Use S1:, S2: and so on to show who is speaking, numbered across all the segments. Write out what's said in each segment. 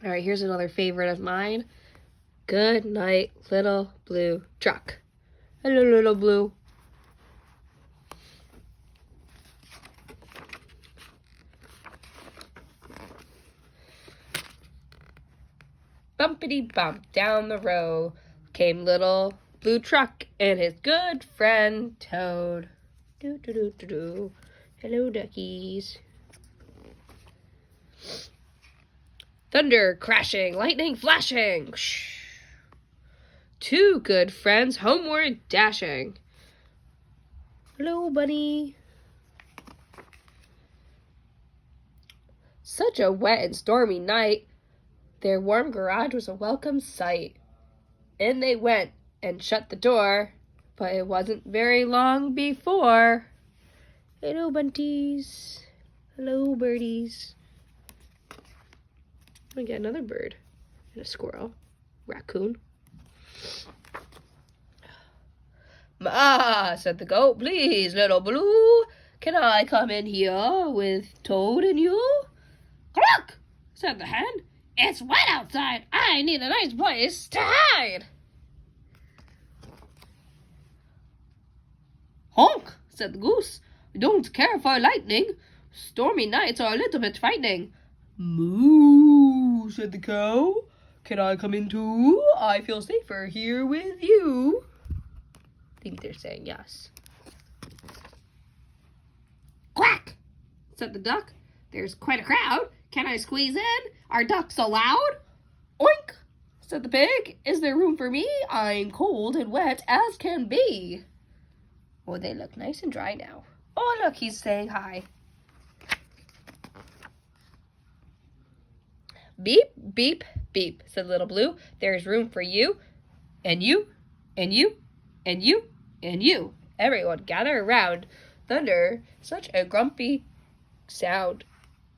S1: All right, here's another favorite of mine. Good night, little blue truck. Hello, little blue. Bumpity bump down the road came little blue truck and his good friend Toad. Do do do do do. Hello, duckies. Thunder crashing, lightning flashing. Shh. Two good friends homeward dashing. Hello, bunny. Such a wet and stormy night. Their warm garage was a welcome sight. In they went and shut the door, but it wasn't very long before. Hello, bunties. Hello, birdies. I get another bird and a squirrel, raccoon. Ma, said the goat, please, little blue, can I come in here with Toad and you? Cluck, said the hen. It's wet outside. I need a nice place to hide. Honk, said the goose. I don't care for lightning. Stormy nights are a little bit frightening. Moo, said the cow. Can I come in too? I feel safer here with you. I think they're saying yes. Quack, said the duck. There's quite a crowd. Can I squeeze in? Are ducks allowed? Oink, said the pig. Is there room for me? I'm cold and wet as can be. Oh, they look nice and dry now. Oh, look, he's saying hi. Beep, beep, beep, said Little Blue. There's room for you, and you, and you, and you, and you. Everyone gather around. Thunder, such a grumpy sound.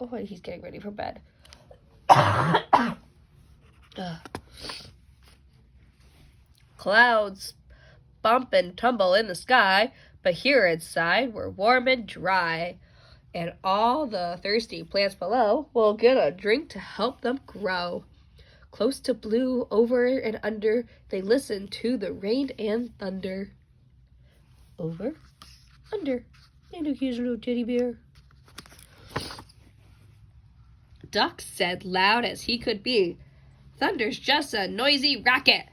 S1: Oh, he's getting ready for bed. Clouds bump and tumble in the sky, but here inside we're warm and dry. And all the thirsty plants below will get a drink to help them grow. Close to Blue, over and under, they listen to the rain and thunder. Over, under, and here's a little teddy bear. Duck said loud as he could be, Thunder's just a noisy racket.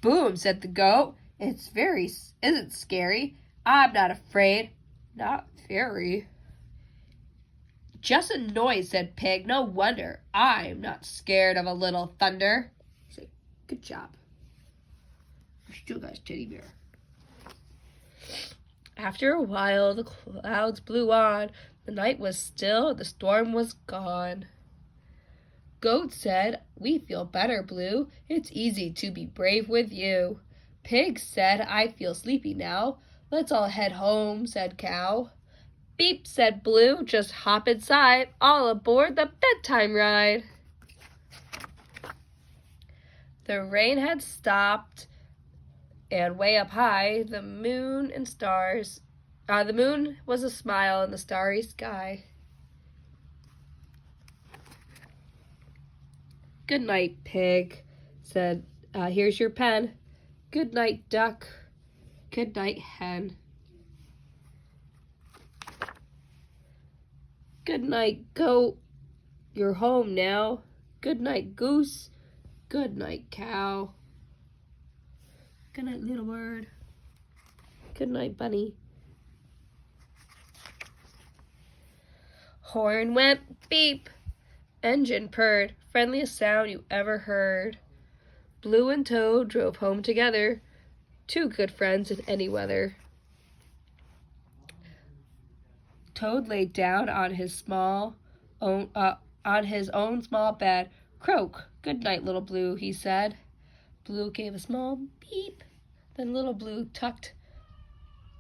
S1: Boom, said the goat. Isn't scary. I'm not afraid. Not very. Just a noise, said Pig. No wonder. I'm not scared of a little thunder. Say, good job. You still got teddy bear. After a while, the clouds blew on. The night was still. The storm was gone. Goat said, we feel better, Blue. It's easy to be brave with you. Pig said, I feel sleepy now. Let's all head home, said Cow. Beep, said Blue, just hop inside, all aboard the bedtime ride. The rain had stopped, and way up high, the moon and stars. The moon was a smile in the starry sky. Good night, Pig, said, here's your pen. Good night, Duck. Good night, Hen. Good night, Goat. You're home now. Good night, Goose. Good night, Cow. Good night, little bird. Good night, Bunny. Horn went beep. Engine purred. Friendliest sound you ever heard. Blue and Toad drove home together. Two good friends in any weather. Toad laid down on his own small bed. Croak, good night, Little Blue, he said. Blue gave a small beep. Then Little Blue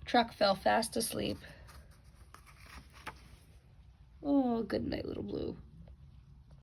S1: truck fell fast asleep. Oh, good night, Little Blue.